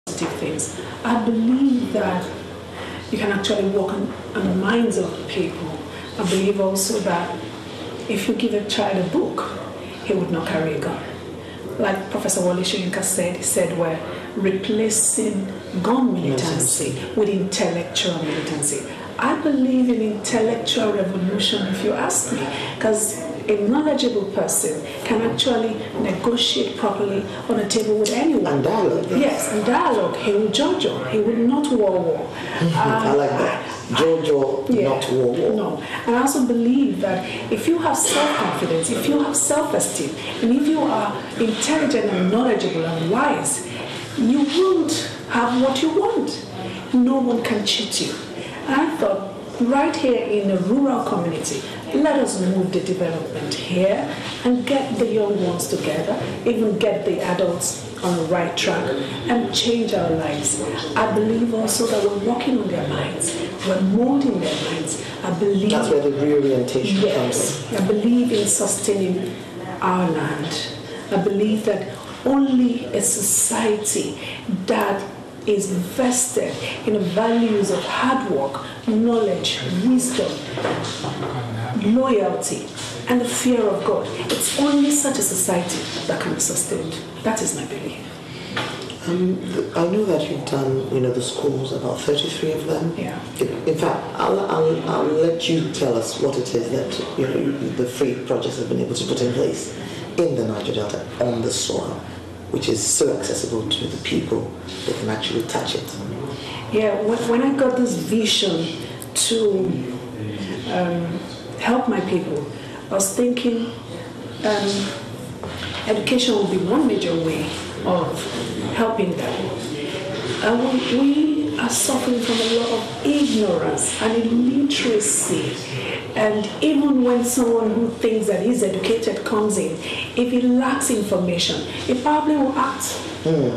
positive things. I believe that you can actually work on the minds of people. I believe also that if you give a child a book, he would not carry a gun. Like Professor Wole said we're replacing gun militancy with intellectual militancy. I believe in intellectual revolution, if you ask me, because a knowledgeable person can actually negotiate properly on a table with anyone. And dialogue. Yes, and dialogue. He will Jojo. He will not war. I like that. Jojo, yeah, not war. No. And I also believe that if you have self-confidence, if you have self-esteem, and if you are intelligent and knowledgeable and wise, you won't have what you want. No one can cheat you. And I thought, right here in a rural community, let us move the development here and get the young ones together, even get the adults on the right track and change our lives. I believe also that we're working on their minds, we're molding their minds. I believe that's where the reorientation comes in. I believe in sustaining our land. I believe that only a society that is vested in the values of hard work, knowledge, wisdom, loyalty, and the fear of God. It's only such a society that can be sustained. That is my belief. I know that you've done, the schools, about 33 of them. Yeah. In fact, I'll let you tell us what it is that the free projects have been able to put in place in the Niger Delta on the soil, which is so accessible to the people that can actually touch it. Yeah, when I got this vision to help my people, I was thinking education will be one major way of helping them. We are suffering from a lot of ignorance and illiteracy. And even when someone who thinks that he's educated comes in, if he lacks information, he probably will act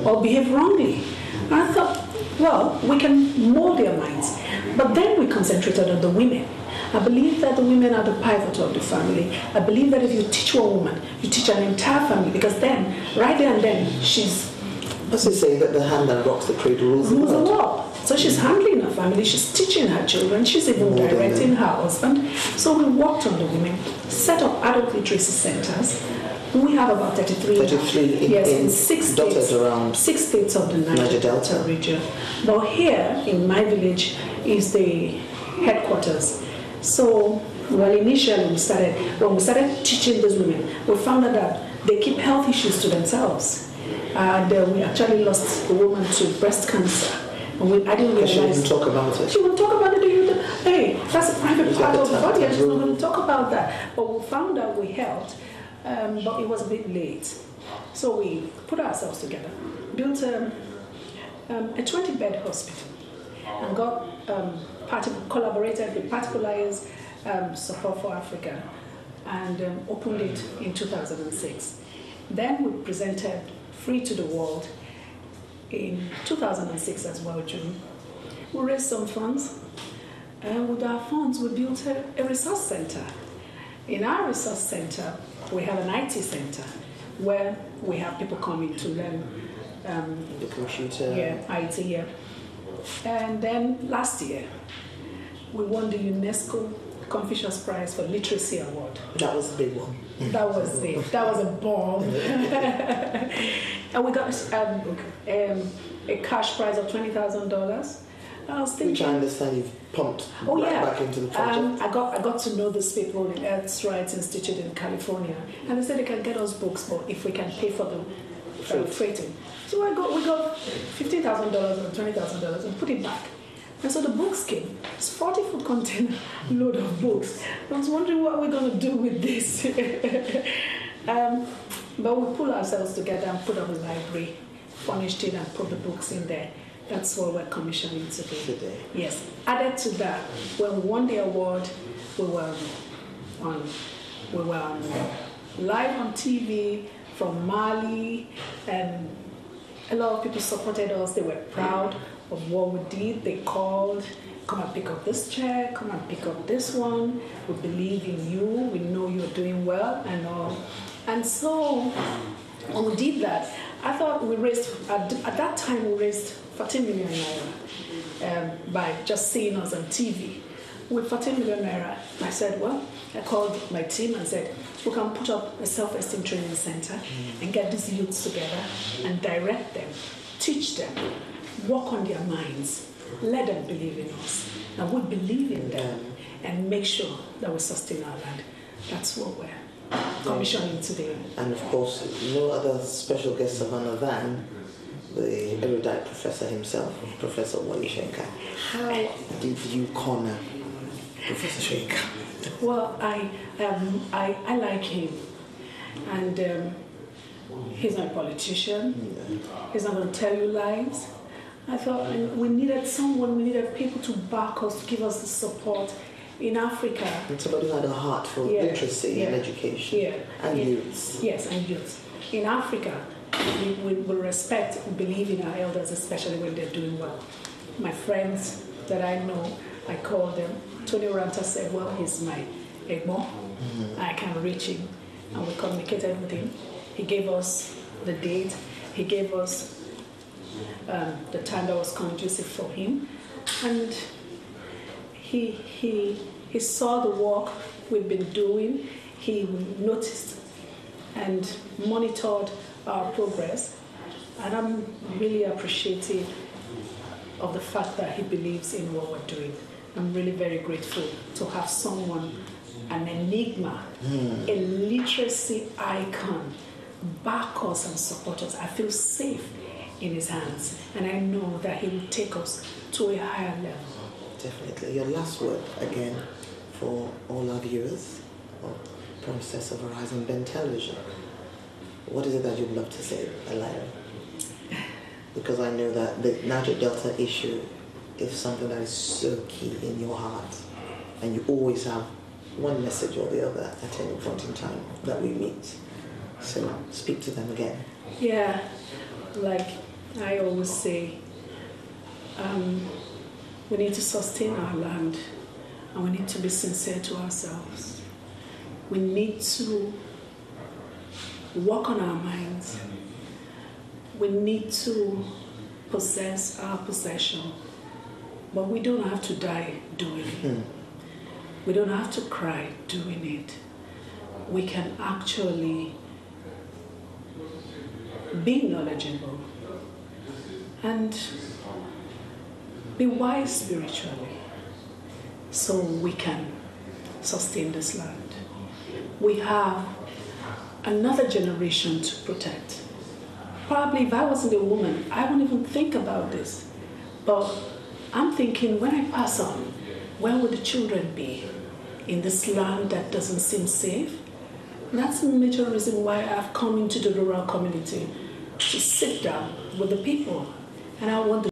or behave wrongly. And I thought, well, we can mold their minds. But then we concentrated on the women. I believe that the women are the pivot of the family. I believe that if you teach one woman, you teach an entire family, because then, right there and then, she's... What's it saying that the hand that rocks the cradle rules the world? So she's handling her family, she's teaching her children, she's even directing her husband. So we worked on the women, set up adult literacy centers. We have about 33 in 6 states, around 6 states of the Niger Delta region. But here in my village is the headquarters. So, well, initially when we started teaching these women, we found out that they keep health issues to themselves. And we actually lost a woman to breast cancer. And I didn't realize. She wouldn't talk about it. She wouldn't talk about it. Hey, that's a private part of the body. I'm just not going to talk about that. But we found out we helped, but it was a bit late. So we put ourselves together, built a 20-bed hospital, and got collaborated with Particulars Support for Africa, and opened it in 2006. Then we presented free to the world in 2006 as well, June. We raised some funds, and with our funds we built a resource center. In our resource center, we have an IT center where we have people coming to learn the computer. Yeah, IT, yeah. And then last year, we won the UNESCO Confucius Prize for Literacy Award. That was a big one. That was it. That was a bomb. And we got a cash prize of $20,000. I was thinking, which I understand you've pumped back into the project. I got to know these people in Earth's Rights Institute in California, and they said they can get us books, but if we can pay for the freighting. So we got $15,000 and $20,000 and put it back. And so the books came. It's 40-foot container load of books. I was wondering what we're going to do with this. But we pulled ourselves together and put up a library, furnished it, and put the books in there. That's what we're commissioning today. Yes. Added to that, when we won the award, we were live on TV from Mali, and a lot of people supported us. They were proud of what we did. They called, come and pick up this chair, come and pick up this one. We believe in you. We know you're doing well and all. And so when we did that, I thought we raised, at that time we raised 14 million naira by just seeing us on TV. With 14 million naira, I said, well, I called my team and said, we can put up a self-esteem training center and get these youths together and direct them, teach them, work on their minds, let them believe in us, and we believe in them and make sure that we sustain our land. That's what we're commissioning today. And of course, no other special guest of honor than the erudite professor himself, Professor Wole. How did you corner Professor Soyinka? Well, I like him, and he's not a politician. He's not going to tell you lies. I thought we needed someone, we needed people to back us, to give us the support in Africa. And somebody who had a heart for literacy and education and youths. Yes, and youths. In Africa, we respect and believe in our elders, especially when they're doing well. My friends that I know, I call them. Tony Ranta said, well, he's my Egbo. I can reach him. And we communicated with him. He gave us the date. He gave us the time that was conducive for him. And he saw the work we've been doing. He noticed and monitored our progress. And I'm really appreciative of the fact that he believes in what we're doing. I'm really very grateful to have someone, an enigma, a literacy icon, back us and support us. I feel safe in his hands, and I know that he will take us to a higher level. Definitely. Your last word, again, for all our viewers or process of ARIZE on Ben Television. What is it that you'd love to say, Alaere? Because I know that the Niger Delta issue is something that is so key in your heart, and you always have one message or the other at any point in time that we meet. So speak to them again. Yeah, like I always say, we need to sustain our land, and we need to be sincere to ourselves. We need to work on our minds. We need to possess our possession, but we don't have to die doing it. We don't have to cry doing it. We can actually be knowledgeable and be wise spiritually so we can sustain this land. We have another generation to protect. Probably if I wasn't a woman, I wouldn't even think about this. But I'm thinking, when I pass on, where would the children be in this land that doesn't seem safe? That's a major reason why I've come into the rural community, to sit down with the people. And I want the